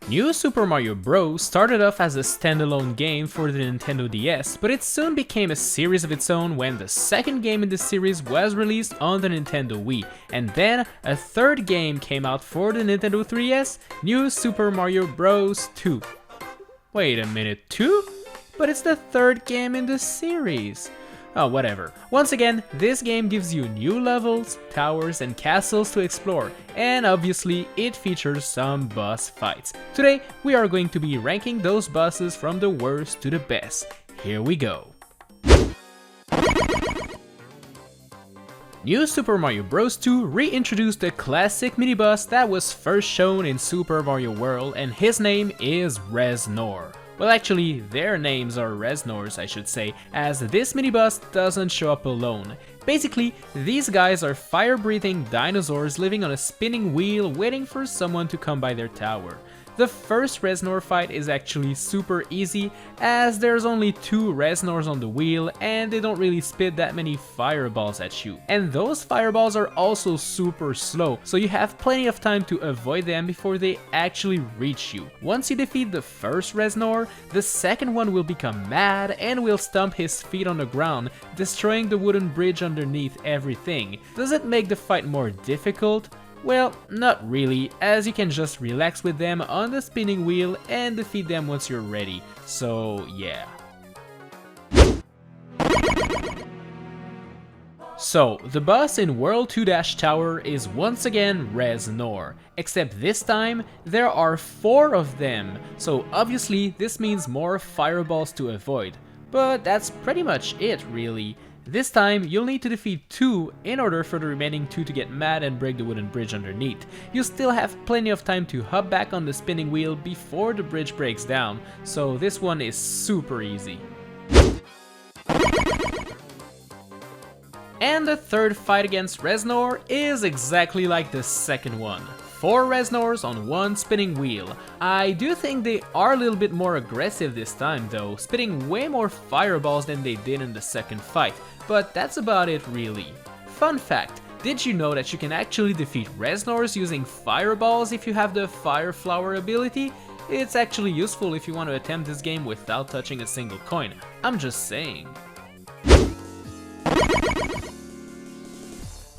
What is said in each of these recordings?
New Super Mario Bros. Started off as a standalone game for the Nintendo DS, but it soon became a series of its own when the second game in the series was released on the Nintendo Wii, and then a third game came out for the Nintendo 3DS, New Super Mario Bros. 2. Wait a minute, 2? But it's the third game in the series. Oh, whatever. Once again, this game gives you new levels, towers, and castles to explore, and obviously it features some boss fights. Today, we are going to be ranking those bosses from the worst to the best. Here we go. New Super Mario Bros. 2 reintroduced the classic mini-boss that was first shown in Super Mario World, and his name is Reznor. Well, actually, their names are Reznors, I should say, as this mini-boss doesn't show up alone. Basically, these guys are fire-breathing dinosaurs living on a spinning wheel waiting for someone to come by their tower. The first Reznor fight is actually super easy, as there's only 2 Reznors on the wheel and they don't really spit that many fireballs at you. And those fireballs are also super slow, so you have plenty of time to avoid them before they actually reach you. Once you defeat the first Reznor, the second one will become mad and will stomp his feet on the ground, destroying the wooden bridge underneath everything. Does it make the fight more difficult? Well, not really, as you can just relax with them on the spinning wheel and defeat them once you're ready, so yeah. So, the boss in World 2-Tower is once again Reznor, except this time there are 4 of them, so obviously this means more fireballs to avoid. But that's pretty much it really. This time, you'll need to defeat 2 in order for the remaining 2 to get mad and break the wooden bridge underneath. You still have plenty of time to hop back on the spinning wheel before the bridge breaks down, so this one is super easy. And the third fight against Reznor is exactly like the second one. 4 Reznors on one spinning wheel. I do think they are a little bit more aggressive this time though, spitting way more fireballs than they did in the second fight, but that's about it really. Fun fact, did you know that you can actually defeat Reznors using fireballs if you have the Fire Flower ability? It's actually useful if you want to attempt this game without touching a single coin, I'm just saying.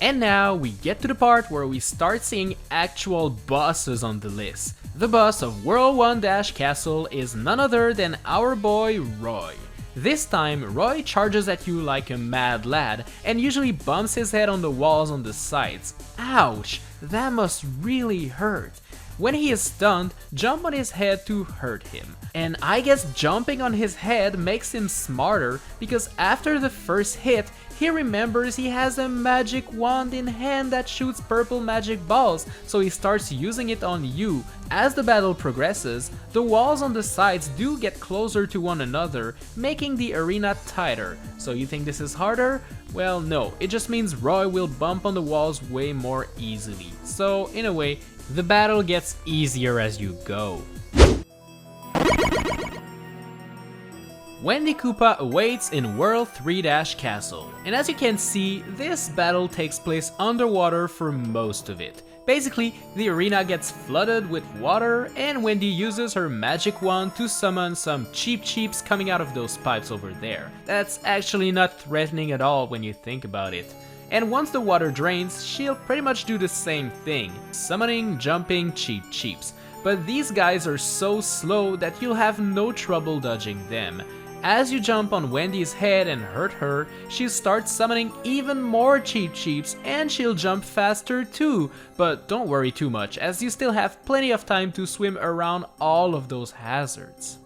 And now we get to the part where we start seeing actual bosses on the list. The boss of World 1-Castle is none other than our boy Roy. This time, Roy charges at you like a mad lad and usually bumps his head on the walls on the sides. Ouch, that must really hurt. When he is stunned, jump on his head to hurt him. And I guess jumping on his head makes him smarter because after the first hit, he remembers he has a magic wand in hand that shoots purple magic balls, so he starts using it on you. As the battle progresses, the walls on the sides do get closer to one another, making the arena tighter. So you think this is harder? Well no, it just means Roy will bump on the walls way more easily. So in a way, the battle gets easier as you go. Lenny Koopa awaits in World 3-Castle, and as you can see, this battle takes place underwater for most of it. Basically, the arena gets flooded with water, and Wendy uses her magic wand to summon some cheeps coming out of those pipes over there. That's actually not threatening at all when you think about it. And once the water drains, she'll pretty much do the same thing, summoning jumping cheeps. But these guys are so slow that you'll have no trouble dodging them. As you jump on Wendy's head and hurt her, she starts summoning even more cheeps and she'll jump faster too. But don't worry too much, as you still have plenty of time to swim around all of those hazards.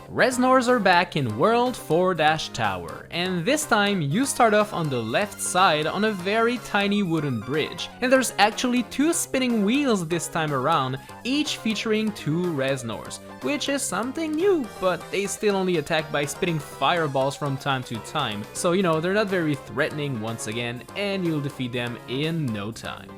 Reznors are back in World 4-Tower, and this time you start off on the left side on a very tiny wooden bridge, and there's actually 2 spinning wheels this time around, each featuring 2 Reznors, which is something new, but they still only attack by spitting fireballs from time to time, so you know, they're not very threatening once again, and you'll defeat them in no time.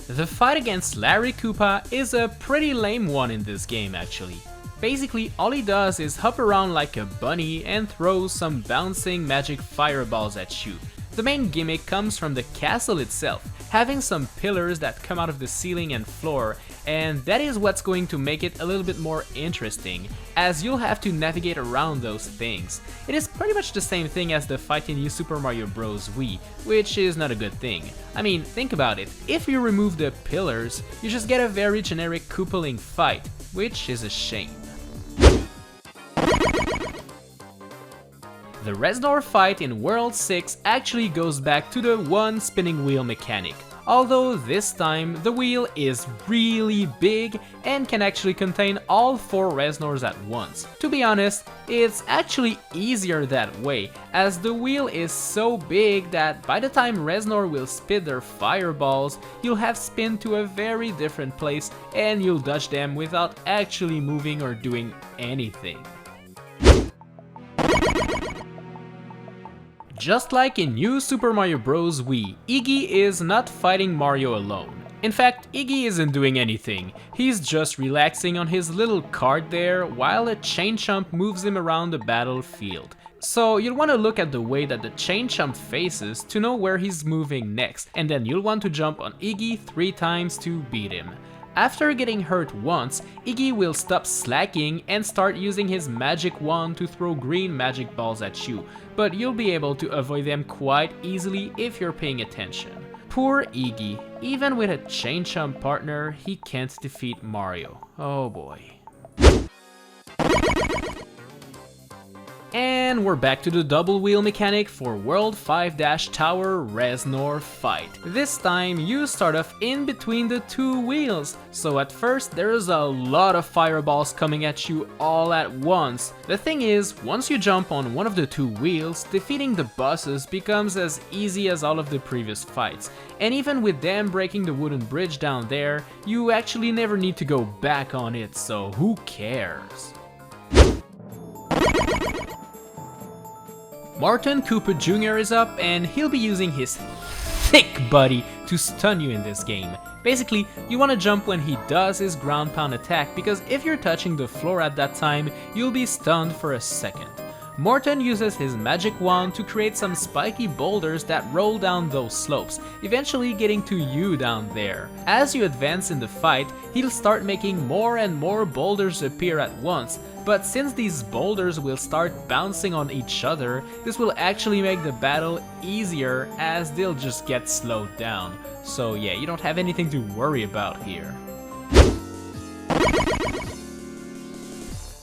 The fight against Larry Koopa is a pretty lame one in this game actually. Basically, all he does is hop around like a bunny and throws some bouncing magic fireballs at you. The main gimmick comes from the castle itself, having some pillars that come out of the ceiling and floor, and that is what's going to make it a little bit more interesting, as you'll have to navigate around those things. It is pretty much the same thing as the fight in New Super Mario Bros. Wii, which is not a good thing. I mean, think about it, if you remove the pillars, you just get a very generic Koopaling fight, which is a shame. The Reznor fight in World 6 actually goes back to the one spinning wheel mechanic, although this time the wheel is really big and can actually contain all 4 Reznors at once. To be honest, it's actually easier that way, as the wheel is so big that by the time Reznor will spit their fireballs, you'll have spin to a very different place and you'll dodge them without actually moving or doing anything. Just like in New Super Mario Bros. Wii, Iggy is not fighting Mario alone. In fact, Iggy isn't doing anything, he's just relaxing on his little cart there while a chain chomp moves him around the battlefield. So you'll want to look at the way that the chain chomp faces to know where he's moving next, and then you'll want to jump on Iggy 3 times to beat him. After getting hurt once, Iggy will stop slacking and start using his magic wand to throw green magic balls at you, but you'll be able to avoid them quite easily if you're paying attention. Poor Iggy, even with a chain chomp partner, he can't defeat Mario. Oh boy. And we're back to the double wheel mechanic for World 5-Tower Reznor fight. This time you start off in between the 2 wheels, so at first there's a lot of fireballs coming at you all at once. The thing is, once you jump on one of the 2 wheels, defeating the bosses becomes as easy as all of the previous fights, and even with them breaking the wooden bridge down there, you actually never need to go back on it, so who cares? Martin Koopa Jr. is up, and he'll be using his thick body to stun you in this game. Basically, you want to jump when he does his ground pound attack, because if you're touching the floor at that time, you'll be stunned for a second. Morton uses his magic wand to create some spiky boulders that roll down those slopes, eventually getting to you down there. As you advance in the fight, he'll start making more and more boulders appear at once, but since these boulders will start bouncing on each other, this will actually make the battle easier as they'll just get slowed down. So yeah, you don't have anything to worry about here.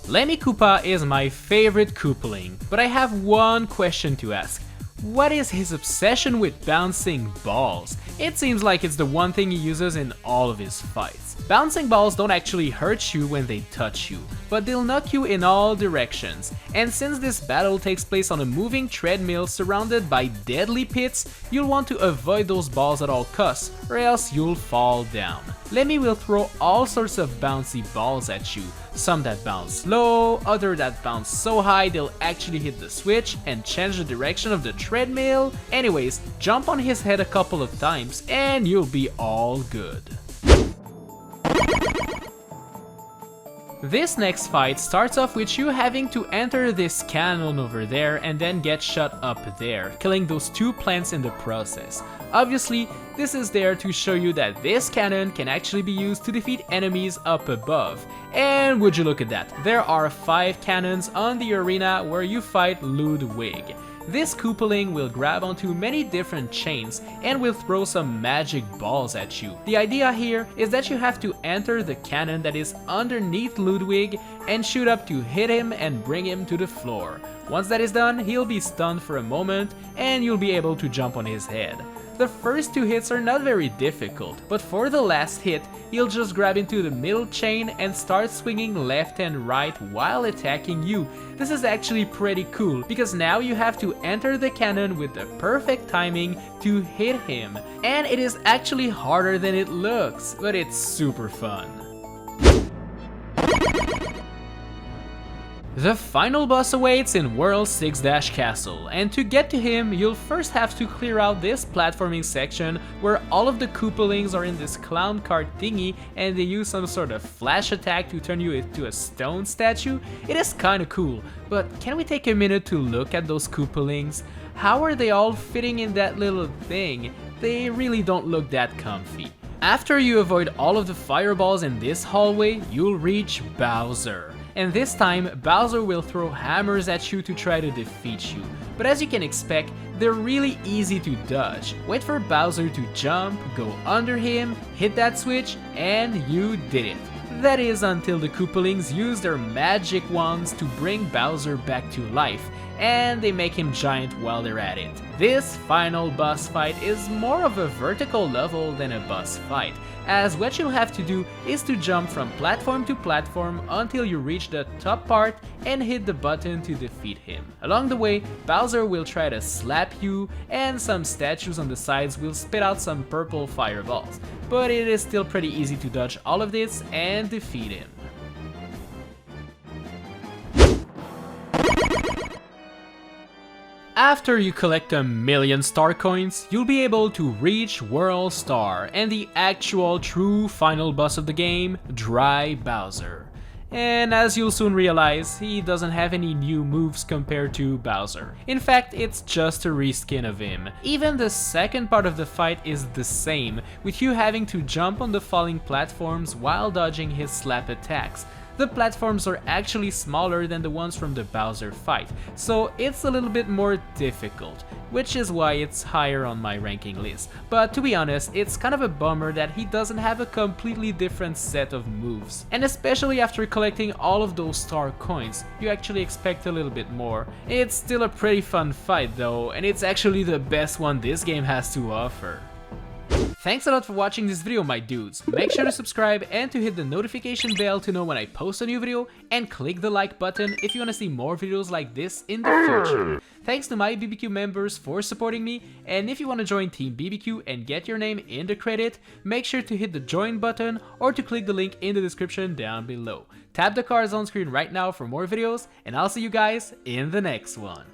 Lenny Koopa is my favorite Koopaling, but I have one question to ask. What is his obsession with bouncing balls? It seems like it's the one thing he uses in all of his fights. Bouncing balls don't actually hurt you when they touch you, but they'll knock you in all directions. And since this battle takes place on a moving treadmill surrounded by deadly pits, you'll want to avoid those balls at all costs, or else you'll fall down. Lemmy will throw all sorts of bouncy balls at you, some that bounce low, others that bounce so high they'll actually hit the switch and change the direction of the treadmill. Anyways, jump on his head a couple of times and you'll be all good. This next fight starts off with you having to enter this cannon over there and then get shot up there, killing those two plants in the process. Obviously, this is there to show you that this cannon can actually be used to defeat enemies up above. And would you look at that, there are 5 cannons on the arena where you fight Ludwig. This Koopaling will grab onto many different chains and will throw some magic balls at you. The idea here is that you have to enter the cannon that is underneath Ludwig and shoot up to hit him and bring him to the floor. Once that is done, he'll be stunned for a moment and you'll be able to jump on his head. The first 2 hits are not very difficult, but for the last hit, he'll just grab into the middle chain and start swinging left and right while attacking you. This is actually pretty cool, because now you have to enter the cannon with the perfect timing to hit him. And it is actually harder than it looks, but it's super fun. The final boss awaits in World 6-Castle, and to get to him, you'll first have to clear out this platforming section where all of the Koopalings are in this clown cart thingy and they use some sort of flash attack to turn you into a stone statue. It is kinda cool, but can we take a minute to look at those Koopalings? How are they all fitting in that little thing? They really don't look that comfy. After you avoid all of the fireballs in this hallway, you'll reach Bowser. And this time, Bowser will throw hammers at you to try to defeat you. But as you can expect, they're really easy to dodge. Wait for Bowser to jump, go under him, hit that switch, and you did it. That is until the Koopalings use their magic wands to bring Bowser back to life, and they make him giant while they're at it. This final boss fight is more of a vertical level than a boss fight, as what you'll have to do is to jump from platform to platform until you reach the top part and hit the button to defeat him. Along the way, Bowser will try to slap you, and some statues on the sides will spit out some purple fireballs, but it is still pretty easy to dodge all of this and defeat him. After you collect 1,000,000 star coins, you'll be able to reach World Star and the actual true final boss of the game, Dry Bowser. And as you'll soon realize, he doesn't have any new moves compared to Bowser. In fact, it's just a reskin of him. Even the second part of the fight is the same, with you having to jump on the falling platforms while dodging his slap attacks. The platforms are actually smaller than the ones from the Bowser fight, so it's a little bit more difficult, which is why it's higher on my ranking list. But to be honest, it's kind of a bummer that he doesn't have a completely different set of moves. And especially after collecting all of those star coins, you actually expect a little bit more. It's still a pretty fun fight though, and it's actually the best one this game has to offer. Thanks a lot for watching this video, my dudes. Make sure to subscribe and to hit the notification bell to know when I post a new video, and click the like button if you want to see more videos like this in the future. Thanks to my BBQ members for supporting me, and if you want to join Team BBQ and get your name in the credit, make sure to hit the join button or to click the link in the description down below. Tap the cards on screen right now for more videos, and I'll see you guys in the next one.